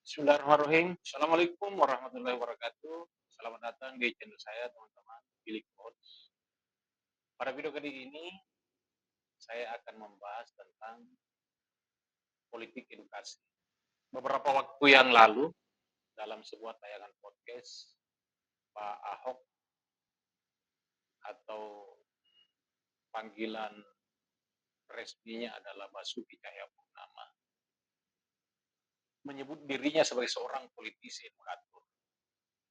Bismillahirrahmanirrahim. Assalamualaikum warahmatullahi wabarakatuh. Selamat datang di channel saya, teman-teman. Pilih Coach. Pada video kali ini, saya akan membahas tentang politik edukasi. Beberapa waktu yang lalu, dalam sebuah tayangan podcast, Pak Ahok atau panggilan resminya adalah Basuki Cahayapurnama, menyebut dirinya sebagai seorang politisi edukator.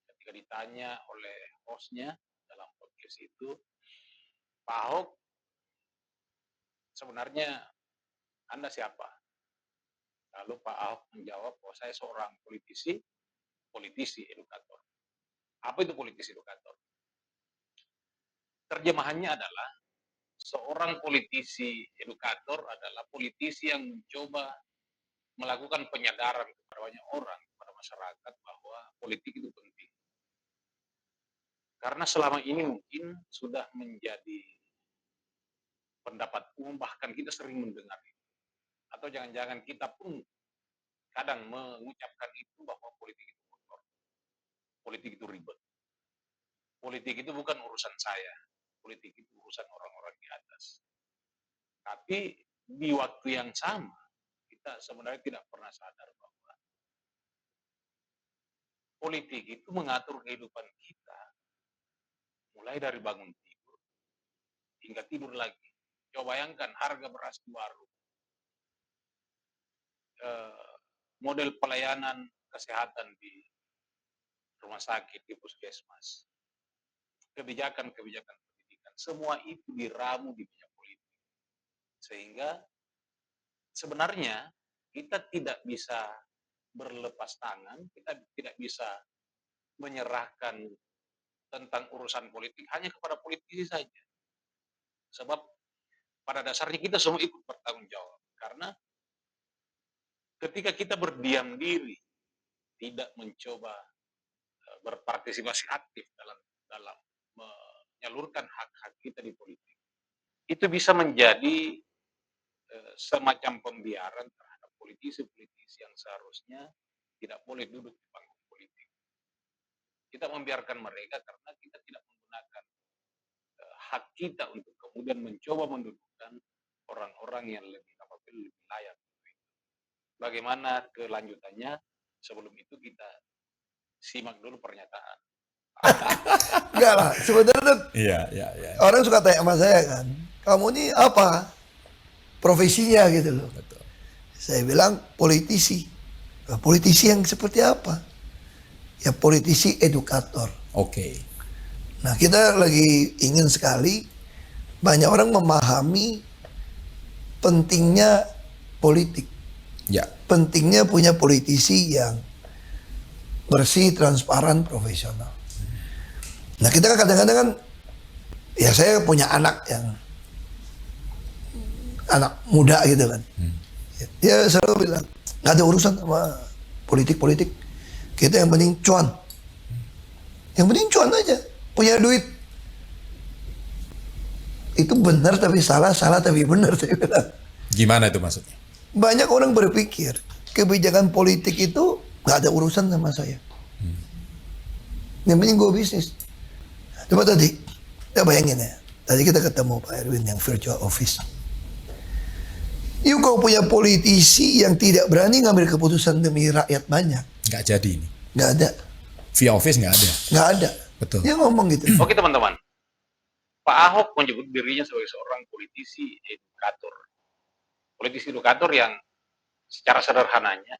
Ketika ditanya oleh hostnya dalam podcast itu, Pak Ahok, sebenarnya Anda siapa? Lalu Pak Ahok menjawab bahwa saya seorang politisi edukator. Apa itu politisi edukator? Terjemahannya adalah seorang politisi edukator adalah politisi yang mencoba melakukan penyadaran kepada banyak orang, kepada masyarakat bahwa politik itu penting. Karena selama ini mungkin sudah menjadi pendapat umum, bahkan kita sering mendengar itu. Atau jangan-jangan kita pun kadang mengucapkan itu bahwa politik itu kotor, politik itu ribet. Politik itu bukan urusan saya, politik itu urusan orang-orang di atas. Tapi di waktu yang sama, kita sebenarnya tidak pernah sadar bahwa politik itu mengatur kehidupan kita, mulai dari bangun tidur hingga tidur lagi. Coba bayangkan harga beras di warung, model pelayanan kesehatan di rumah sakit, di puskesmas, kebijakan-kebijakan pendidikan, semua itu diramu di meja politik. Sehingga sebenarnya kita tidak bisa berlepas tangan, kita tidak bisa menyerahkan tentang urusan politik hanya kepada politisi saja. Sebab pada dasarnya kita semua ikut bertanggung jawab. Karena ketika kita berdiam diri, tidak mencoba berpartisipasi aktif dalam menyalurkan hak-hak kita di politik, itu bisa menjadi semacam pembiaran terhadap politisi-politisi yang seharusnya tidak boleh duduk di panggung politik. Kita membiarkan mereka karena kita tidak menggunakan hak kita untuk kemudian mencoba mendudukkan orang-orang yang lebih layak. Bagaimana kelanjutannya? Sebelum itu kita simak dulu pernyataan. Enggak lah, sebenarnya Iya. orang suka tanya sama saya kan, kamu ini apa profesinya gitu loh. Betul. Saya bilang politisi. Nah, politisi yang seperti apa? Ya politisi edukator. Oke. Nah kita lagi ingin sekali banyak orang memahami pentingnya politik. Ya. Pentingnya punya politisi yang bersih, transparan, profesional. Nah kita kan kadang-kadang kan, ya saya punya anak muda gitu kan. Dia selalu bilang, nggak ada urusan sama politik. Kita yang penting cuan. Yang penting cuan aja. Punya duit. Itu benar tapi salah tapi benar. Saya bilang. Gimana itu maksudnya? Banyak orang berpikir kebijakan politik itu nggak ada urusan sama saya. Yang penting gue bisnis. Coba tadi, kita bayangin ya. Tadi kita ketemu Pak Erwin yang virtual office. Kau punya politisi yang tidak berani ngambil keputusan demi rakyat banyak. Nggak jadi ini. Nggak ada. Via office nggak ada. Nggak ada. Betul. Dia ngomong gitu. Oke teman-teman, Pak Ahok menyebut dirinya sebagai seorang politisi edukator. Politisi edukator yang secara sederhananya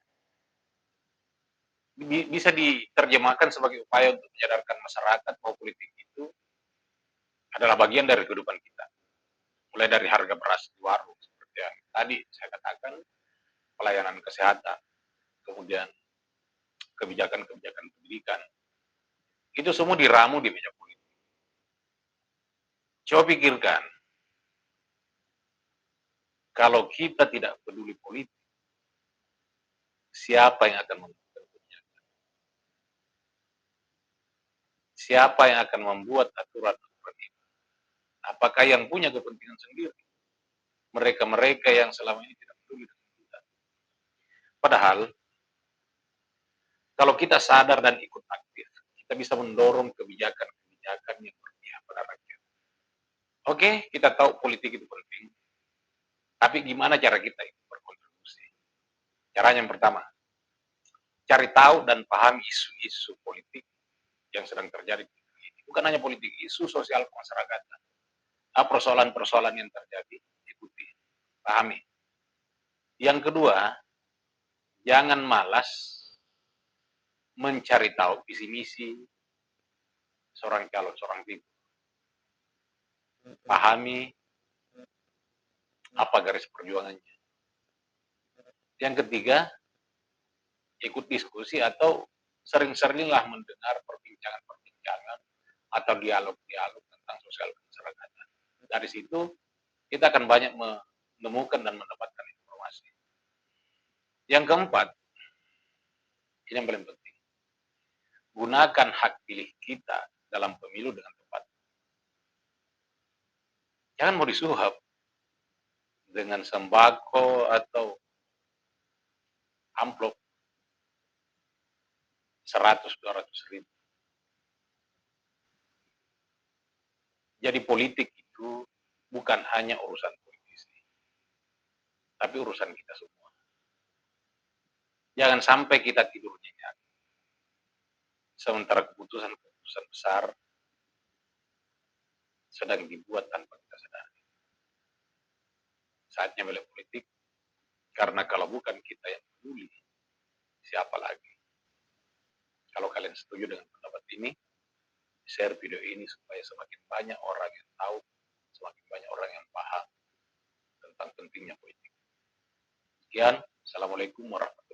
bisa diterjemahkan sebagai upaya untuk menyadarkan masyarakat bahwa politik itu adalah bagian dari kehidupan kita. Mulai dari harga beras di warung, seperti yang tadi saya katakan, pelayanan kesehatan, kemudian kebijakan-kebijakan pendidikan, itu semua diramu di meja politik. Coba pikirkan, kalau kita tidak peduli politik, siapa yang akan membuat kebijakan? Siapa yang akan membuat aturan-aturan itu? Apakah yang punya kepentingan sendiri? Mereka-mereka yang selama ini tidak peduli dengan kita. Padahal, Kalau kita sadar dan ikut aktif, kita bisa mendorong kebijakan-kebijakan yang berpihak pada rakyat. Oke, kita tahu politik itu penting, tapi gimana cara kita itu berkontribusi? Caranya yang pertama, cari tahu dan pahami isu-isu politik yang sedang terjadi di negeri ini. Bukan hanya politik, isu sosial kemasyarakatan. Persoalan-persoalan yang terjadi, ikuti, pahami. Yang kedua, jangan malas mencari tahu visi misi seorang calon, seorang figur. Pahami apa garis perjuangannya. Yang ketiga, ikut diskusi atau sering-seringlah mendengar perbincangan-perbincangan atau dialog-dialog tentang sosial kemasyarakatan. Dari situ kita akan banyak menemukan dan mendapatkan informasi. Yang keempat, ini yang paling penting, gunakan hak pilih kita dalam pemilu dengan tepat. Jangan mau disuap dengan sembako atau amplop 100-200 ribu. Jadi politik itu bukan hanya urusan politisi, tapi urusan kita semua. Jangan sampai kita tidur nyenyak, sementara keputusan-keputusan besar sedang dibuat tanpa kita sadari. Saatnya balik politik, karena kalau bukan kita yang peduli, siapa lagi? Kalau kalian setuju dengan pendapat ini, share video ini supaya semakin banyak orang yang tahu, semakin banyak orang yang paham tentang pentingnya politik. Sekian, Assalamualaikum warahmatullahi wabarakatuh.